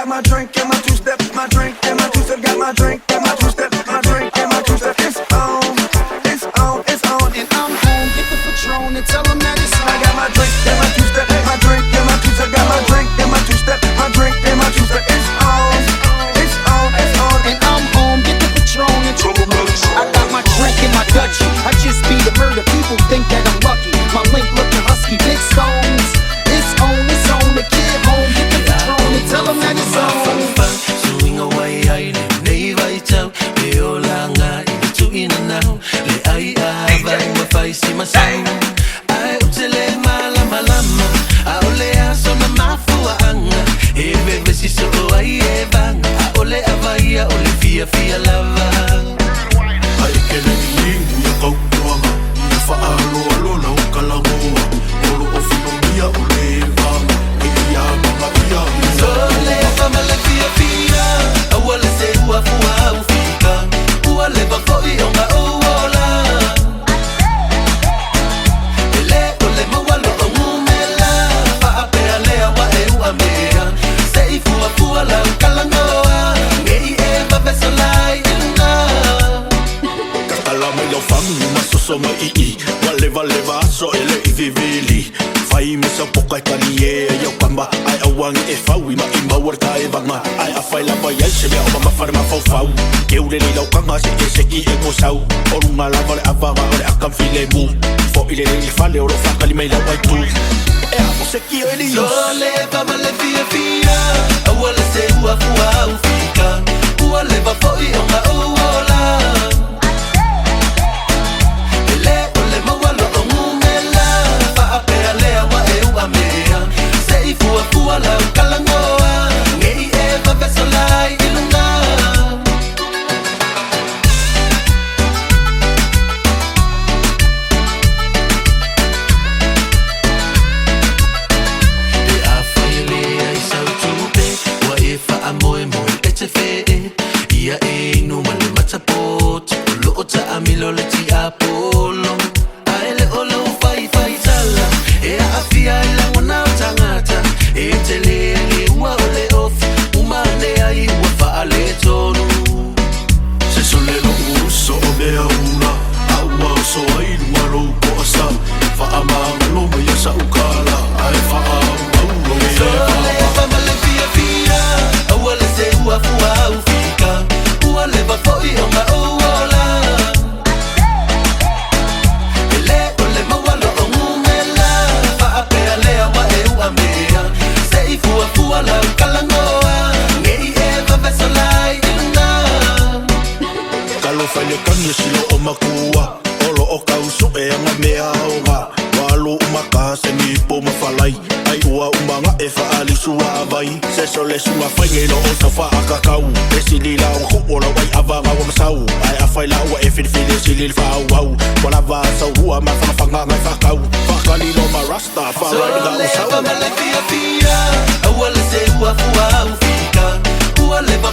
my drink and my two-step, my drink and my two-step, got my drink and my two-step, my drink and my two-step. It's on, it's on, it's on, and I'm home. Get the Patron and tell them that it's on. I got my drink and my two-step, my drink and my two-step, got my drink and my two-step, my drink and my two-step. It's on, it's on, it's on, and I'm home. Get the Patron and tell them that it's on. I got my drink and my Dutchie. I just be the murder. People think that I'm lucky. My link looking husky, big stones. It's on, the kid home. Get the Patron and tell them that it's on. Swing away, I never tell. They all are into in and out. I have a face in my sound. I utile malama. I only ask on the mafua anga. Eve si so I evang. I only avaya, only fear lava. I can only you go to a man. For alo na ukalangoa. Olo ofino mia oleva. Iya mama iya. So leva male fear. I will say uafua ufika. Ualeva for ionga uola. Ele ole mawalo umela. Pa apea lea wa eu amea. Say fuafua la ukalangoa. Ngei eva vesolai ilunga. Kakalama yo fangu masoso ma ii. Waleva so ele ivivili. Fai mesa pokai kalie yo kamba. Ai awangi e faui ma ima warta e banga. Ai afai la vai ai se mea o ma farma fau. Keure ni lau kanga se i e ko sau. Orunga la vale avaga ole akam file mu. Fo ile ni fale oro fakali mai la vai tu. E amo se kio eli yo. So leva male fear. I will say uafua ufika. Ualeva for ionga uola. Ele ole mawalo umela. Pa apea lea wa eu amea. Say fuafua la ukalangoa. Ngei eva vesolai ilunga. Ia e no male matapoti Lo ota amilo le ti apolo Aele olo fai tala E a afia ila wana tangata E tele e ua ole ofi Umane ai ua faale tonu Se solelo uso o mea una. Aua so ai lumaro po asa. Faamanga lo me yasa ukala. Ai faamanga lo me So leva male fear Awale se uafua ufika Ualeva fo ionga uola Ele ole mawalo umela Fa apea lea wa eu amea Se fuafua la ukalangoa Ngei eva vesolai ilunga Kalo fai kanya silo o makua. Olo o kausu e anga mea oga. Walo umaka se nipo mawhalai. Ai ua umanga e whaali sua avai. Se sole sua whai ngelo o sa wha akakau. E sili la o hu ora wai avanga wa masau. Ai a whai la ua e whirwhiri sili whau wau. Wala wa sau hua ma whanga ngai whakau. Whakali lo ma rasta So wharai nga o sau. leva male fear Awale se uafua ufika Ualeva